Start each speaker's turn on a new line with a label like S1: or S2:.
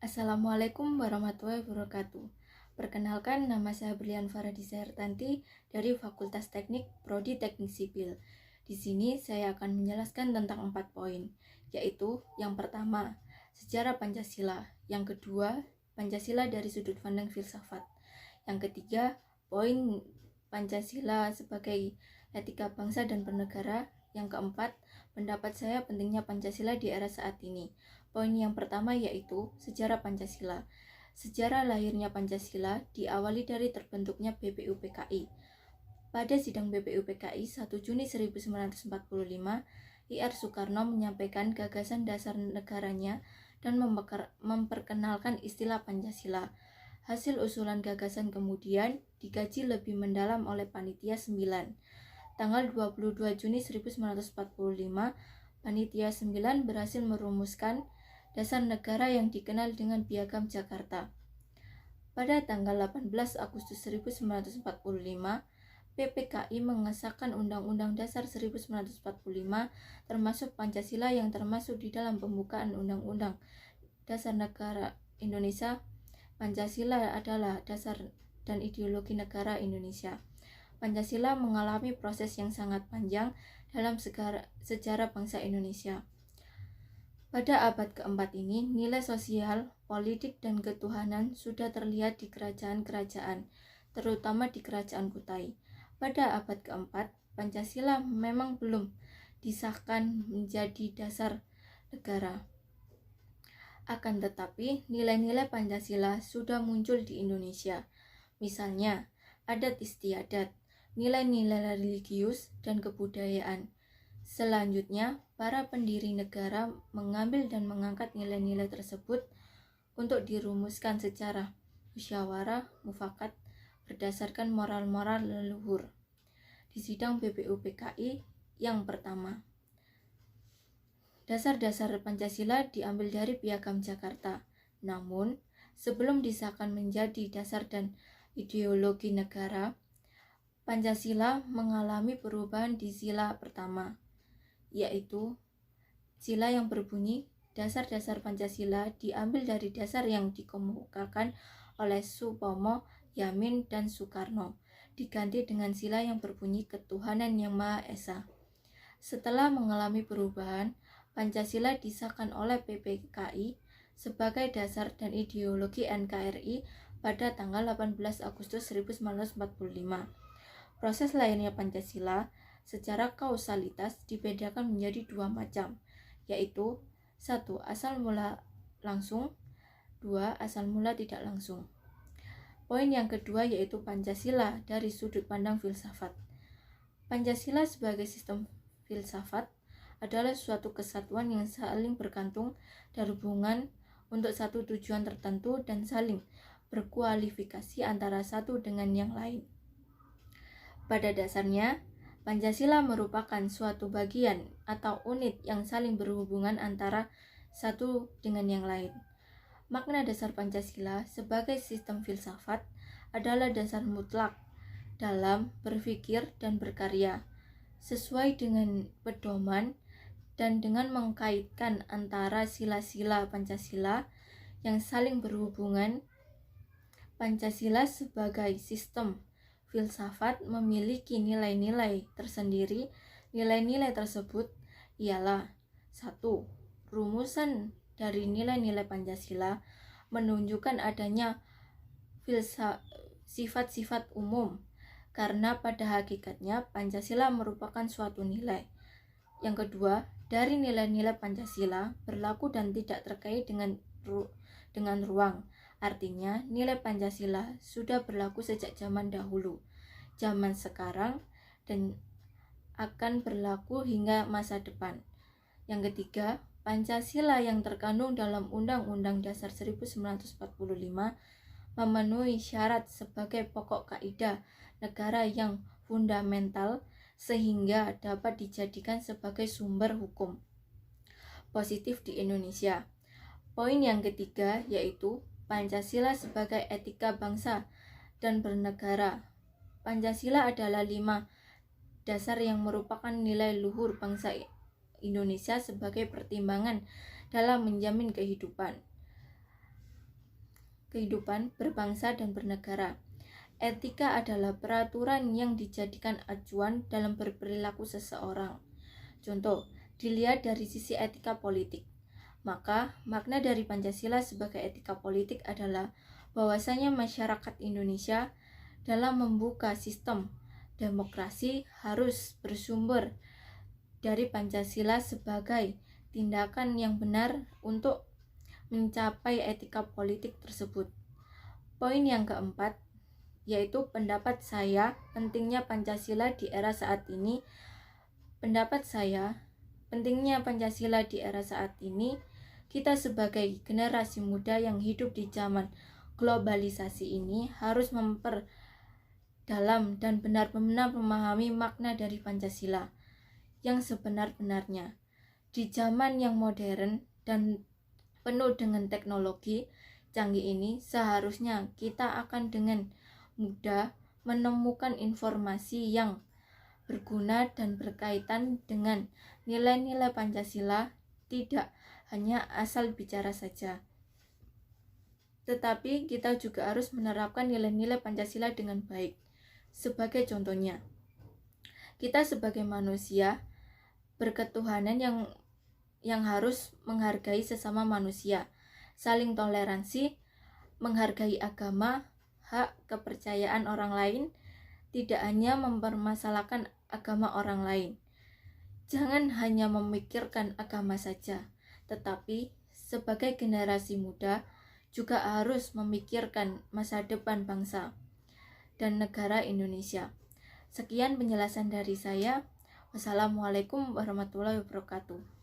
S1: Assalamualaikum warahmatullahi wabarakatuh. Perkenalkan, nama saya Brilian Faradisa Hertanti dari Fakultas Teknik Prodi Teknik Sipil. Di sini saya akan menjelaskan tentang 4 poin, yaitu yang pertama, sejarah Pancasila, yang kedua, Pancasila dari sudut pandang filsafat, yang ketiga, poin Pancasila sebagai etika bangsa dan bernegara, yang keempat, pendapat saya pentingnya Pancasila di era saat ini. Poin yang pertama yaitu sejarah Pancasila. Sejarah lahirnya Pancasila diawali dari terbentuknya BPUPKI. Pada sidang BPUPKI 1 Juni 1945, Ir Soekarno menyampaikan gagasan dasar negaranya dan memperkenalkan istilah Pancasila. Hasil usulan gagasan kemudian dikaji lebih mendalam oleh Panitia 9. Tanggal 22 Juni 1945, Panitia 9 berhasil merumuskan dasar negara yang dikenal dengan Piagam Jakarta. Pada tanggal 18 Agustus 1945, PPKI mengesahkan Undang-Undang Dasar 1945 termasuk Pancasila yang termasuk di dalam pembukaan Undang-Undang Dasar Negara Indonesia. Pancasila adalah dasar dan ideologi negara Indonesia. Pancasila mengalami proses yang sangat panjang dalam sejarah bangsa Indonesia. Pada abad keempat ini, nilai sosial, politik, dan ketuhanan sudah terlihat di kerajaan-kerajaan, terutama di Kerajaan Kutai. Pada abad keempat, Pancasila memang belum disahkan menjadi dasar negara. Akan tetapi, nilai-nilai Pancasila sudah muncul di Indonesia. Misalnya, adat istiadat, nilai-nilai religius, dan kebudayaan. Selanjutnya, para pendiri negara mengambil dan mengangkat nilai-nilai tersebut untuk dirumuskan secara musyawarah mufakat berdasarkan moral-moral leluhur. Di sidang BPUPKI yang pertama, dasar-dasar Pancasila diambil dari Piagam Jakarta. Namun, sebelum disahkan menjadi dasar dan ideologi negara, Pancasila mengalami perubahan di sila pertama, yaitu sila yang berbunyi dasar-dasar Pancasila diambil dari dasar yang dikemukakan oleh Supomo, Yamin, dan Soekarno, diganti dengan sila yang berbunyi ketuhanan yang Maha Esa. Setelah mengalami perubahan, Pancasila disahkan oleh PPKI sebagai dasar dan ideologi NKRI pada tanggal 18 Agustus 1945. Proses lahirnya Pancasila secara kausalitas dibedakan menjadi 2 macam, yaitu 1. Asal mula langsung, 2. Asal mula tidak langsung. Poin yang kedua yaitu Pancasila dari sudut pandang filsafat. Pancasila sebagai sistem filsafat adalah suatu kesatuan yang saling bergantung dan hubungan untuk satu tujuan tertentu dan saling berkualifikasi antara satu dengan yang lain. Pada dasarnya, Pancasila merupakan suatu bagian atau unit yang saling berhubungan antara satu dengan yang lain. Makna dasar Pancasila sebagai sistem filsafat adalah dasar mutlak dalam berpikir dan berkarya, sesuai dengan pedoman dan dengan mengkaitkan antara sila-sila Pancasila yang saling berhubungan. Pancasila sebagai sistem filsafat memiliki nilai-nilai tersendiri. Nilai-nilai tersebut ialah 1. Rumusan dari nilai-nilai Pancasila menunjukkan adanya sifat-sifat umum, karena pada hakikatnya Pancasila merupakan suatu nilai. Yang kedua, dari nilai-nilai Pancasila berlaku dan tidak terkait dengan ruang. Artinya, nilai Pancasila sudah berlaku sejak zaman dahulu, zaman sekarang, dan akan berlaku hingga masa depan. Yang ketiga, Pancasila yang terkandung dalam Undang-Undang Dasar 1945 memenuhi syarat sebagai pokok kaidah negara yang fundamental sehingga dapat dijadikan sebagai sumber hukum positif di Indonesia. Poin yang ketiga yaitu Pancasila sebagai etika bangsa dan bernegara. Pancasila adalah 5 dasar yang merupakan nilai luhur bangsa Indonesia sebagai pertimbangan dalam menjamin kehidupan. kehidupan berbangsa dan bernegara. Etika adalah peraturan yang dijadikan acuan dalam berperilaku seseorang. Contoh, dilihat dari sisi etika politik. Maka, makna dari Pancasila sebagai etika politik adalah bahwasanya masyarakat Indonesia dalam membuka sistem demokrasi harus bersumber dari Pancasila sebagai tindakan yang benar untuk mencapai etika politik tersebut. Poin yang keempat, yaitu pendapat saya pentingnya Pancasila di era saat ini. Pendapat saya, pentingnya Pancasila di era saat ini, kita sebagai generasi muda yang hidup di zaman globalisasi ini harus memperdalam dan benar-benar memahami makna dari Pancasila yang sebenar-benarnya. Di zaman yang modern dan penuh dengan teknologi canggih ini, seharusnya kita akan dengan mudah menemukan informasi yang berguna dan berkaitan dengan nilai-nilai Pancasila, tidak hanya asal bicara saja. Tetapi kita juga harus menerapkan nilai-nilai Pancasila dengan baik. Sebagai contohnya, kita sebagai manusia berketuhanan yang harus menghargai sesama manusia, saling toleransi, menghargai agama, hak kepercayaan orang lain, tidak hanya mempermasalahkan agama orang lain. Jangan hanya memikirkan agama saja, tetapi sebagai generasi muda juga harus memikirkan masa depan bangsa dan negara Indonesia. Sekian penjelasan dari saya. Wassalamualaikum warahmatullahi wabarakatuh.